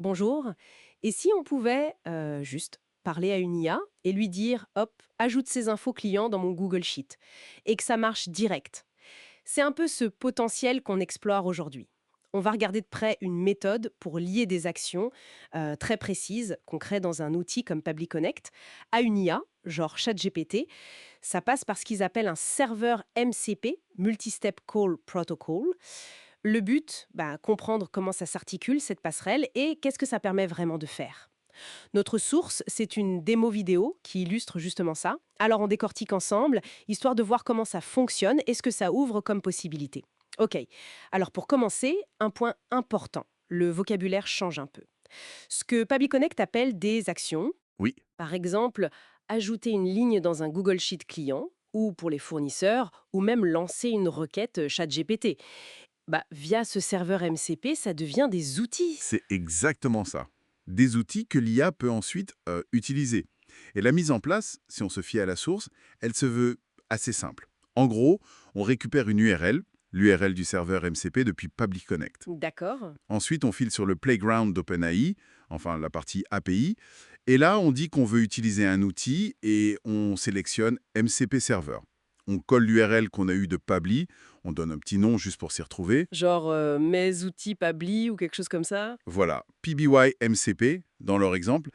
Bonjour. Et si on pouvait juste parler à une IA et lui dire, hop, ajoute ces infos clients dans mon Google Sheet et que ça marche direct. C'est un peu ce potentiel qu'on explore aujourd'hui. On va regarder de près une méthode pour lier des actions très précises qu'on crée dans un outil comme Public Connect à une IA, genre ChatGPT. Ça passe par ce qu'ils appellent un serveur MCP, Multi-Step Call Protocol. Le but, comprendre comment ça s'articule, cette passerelle, et qu'est-ce que ça permet vraiment de faire. Notre source, c'est une démo vidéo qui illustre justement ça. Alors on décortique ensemble, histoire de voir comment ça fonctionne et ce que ça ouvre comme possibilité. Ok, alors pour commencer, un point important. Le vocabulaire change un peu. Ce que PabliConnect appelle des actions, Oui, par exemple, ajouter une ligne dans un Google Sheet client, ou pour les fournisseurs, ou même lancer une requête ChatGPT. Via ce serveur MCP, ça devient des outils. c'est exactement ça. Des outils que l'IA peut ensuite utiliser. Et la mise en place, si on se fie à la source, elle se veut assez simple. En gros, on récupère une URL, l'URL du serveur MCP depuis Public Connect. D'accord. Ensuite, on file sur le playground d'OpenAI, enfin la partie API, et là, on dit qu'on veut utiliser un outil et on sélectionne MCP Server. On colle l'URL qu'on a eu de Pabli, on donne un petit nom juste pour s'y retrouver. Genre mes outils Pabli ou quelque chose comme ça. Voilà, PBY MCP dans leur exemple,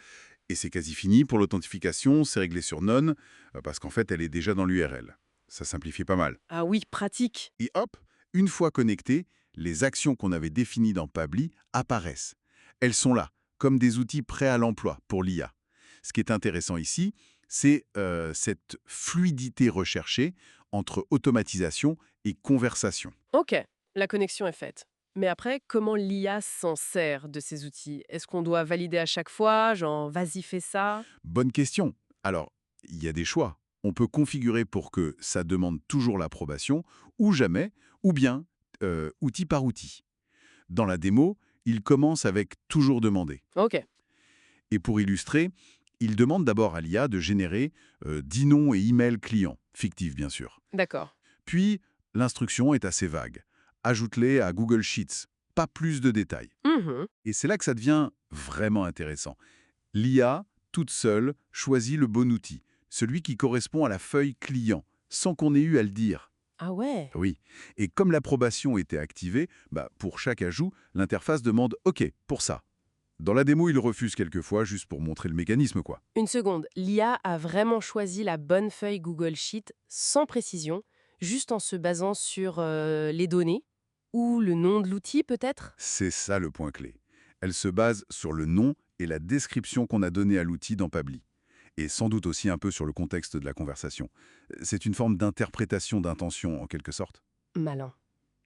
et c'est quasi fini pour l'authentification, c'est réglé sur None, parce qu'en fait, elle est déjà dans l'URL. Ça simplifie pas mal. Ah oui, pratique. Et hop, une fois connectées, les actions qu'on avait définies dans Pabli apparaissent. Elles sont là, comme des outils prêts à l'emploi pour l'IA. Ce qui est intéressant ici, c'est cette fluidité recherchée entre automatisation et conversation. Ok, la connexion est faite. Mais après, comment l'IA s'en sert de ces outils? Est-ce qu'on doit valider à chaque fois, genre vas-y fais ça? Bonne question. Alors, il y a des choix. On peut configurer pour que ça demande toujours l'approbation, ou jamais, ou bien outil par outil. Dans la démo, il commence avec toujours demander. Ok, Et pour illustrer, il demande d'abord à l'IA de générer 10 noms et emails clients, fictifs bien sûr. d'accord. Puis, l'instruction est assez vague. Ajoute-les à Google Sheets, pas plus de détails. Mhm. Et c'est là que ça devient vraiment intéressant. L'IA, toute seule, choisit le bon outil, celui qui correspond à la feuille client, sans qu'on ait eu à le dire. Ah ouais. Oui. Et comme l'approbation était activée, pour chaque ajout, l'interface demande OK pour ça. Dans la démo, il refuse quelquefois juste pour montrer le mécanisme, quoi. Une seconde, l'IA a vraiment choisi la bonne feuille Google Sheet sans précision, juste en se basant sur les données ou le nom de l'outil peut-être? C'est ça le point clé. Elle se base sur le nom et la description qu'on a donnée à l'outil dans Pabli. Et sans doute aussi un peu sur le contexte de la conversation. C'est une forme d'interprétation d'intention, en quelque sorte. Malin.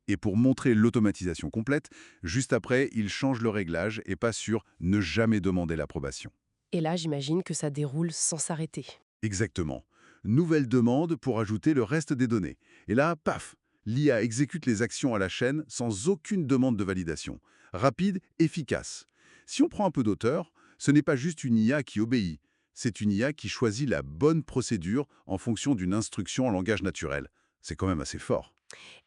Et pour montrer l'automatisation complète, juste après, il change le réglage et passe sur ne jamais demander l'approbation. Et là, j'imagine que ça déroule sans s'arrêter. Exactement. Nouvelle demande pour ajouter le reste des données. Et là, paf, l'IA exécute les actions à la chaîne sans aucune demande de validation. Rapide, efficace. Si on prend un peu d'auteur, ce n'est pas juste une IA qui obéit. C'est une IA qui choisit la bonne procédure en fonction d'une instruction en langage naturel. C'est quand même assez fort.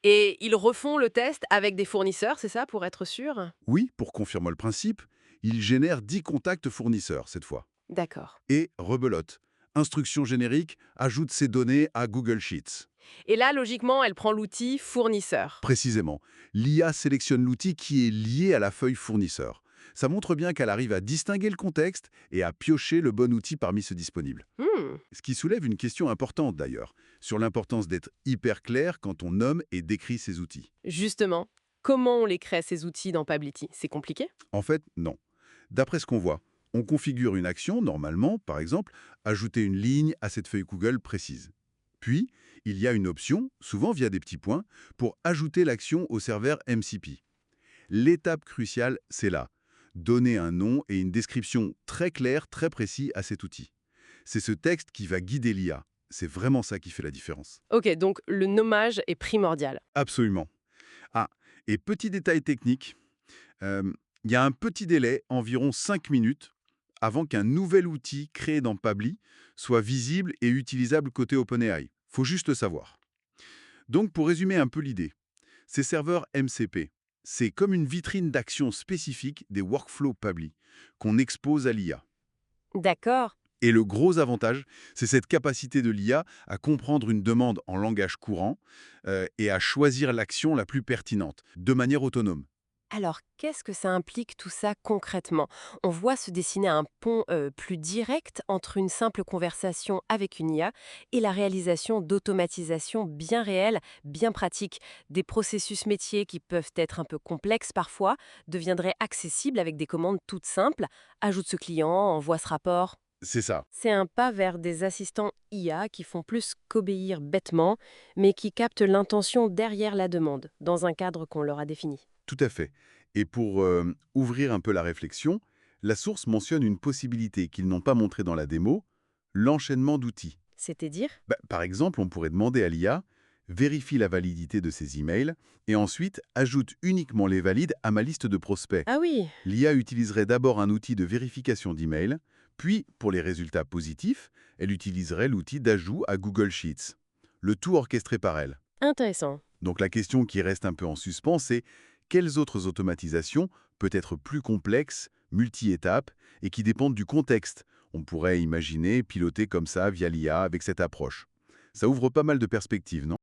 Et ils refont le test avec des fournisseurs, c'est ça, pour être sûr? Oui, pour confirmer le principe, il génère 10 contacts fournisseurs cette fois. D'accord. Et rebelote. Instruction générique, ajoute ces données à Google Sheets. Et là, logiquement, elle prend l'outil fournisseur. Précisément, l'IA sélectionne l'outil qui est lié à la feuille fournisseur. Ça montre bien qu'elle arrive à distinguer le contexte et à piocher le bon outil parmi ceux disponibles. Hmm. Ce qui soulève une question importante d'ailleurs, sur l'importance d'être hyper clair quand on nomme et décrit ces outils. Justement, comment on les crée, ces outils dans Pablity? C'est compliqué? En fait, non. D'après ce qu'on voit, on configure une action, normalement, par exemple, ajouter une ligne à cette feuille Google précise. Puis, il y a une option, souvent via des petits points, pour ajouter l'action au serveur MCP. L'étape cruciale, c'est là. Donner un nom et une description très claire, très précis à cet outil. C'est ce texte qui va guider l'IA. C'est vraiment ça qui fait la différence. Ok, donc le nommage est primordial. Absolument. Ah, et petit détail technique, euh, il y a un petit délai, environ 5 minutes, avant qu'un nouvel outil créé dans Pabli soit visible et utilisable côté OpenAI. Faut juste le savoir. Donc, pour résumer un peu l'idée, ces serveurs MCP, C'est comme une vitrine d'actions spécifiques des workflows Pabbly qu'on expose à l'IA. D'accord. Et le gros avantage, c'est cette capacité de l'IA à comprendre une demande en langage courant et à choisir l'action la plus pertinente, de manière autonome. Alors, qu'est-ce que ça implique tout ça concrètement? On voit se dessiner un pont plus direct entre une simple conversation avec une IA et la réalisation d'automatisation bien réelle, bien pratique. Des processus métiers qui peuvent être un peu complexes parfois deviendraient accessibles avec des commandes toutes simples. Ajoute ce client, envoie ce rapport. C'est ça, C'est un pas vers des assistants IA qui font plus qu'obéir bêtement, mais qui captent l'intention derrière la demande, dans un cadre qu'on leur a défini. tout à fait. Et pour ouvrir un peu la réflexion, la source mentionne une possibilité qu'ils n'ont pas montrée dans la démo, l'enchaînement d'outils. C'était dire. Par exemple, on pourrait demander à l'IA, vérifie la validité de ces emails et ensuite ajoute uniquement les valides à ma liste de prospects. Ah oui. L'IA utiliserait d'abord un outil de vérification d'email, puis, pour les résultats positifs, elle utiliserait l'outil d'ajout à Google Sheets. Le tout orchestré par elle. Intéressant. Donc la question qui reste un peu en suspens, c'est quelles autres automatisations, peut-être plus complexes, multi-étapes, et qui dépendent du contexte, on pourrait imaginer piloter comme ça via l'IA avec cette approche. Ça ouvre pas mal de perspectives, non?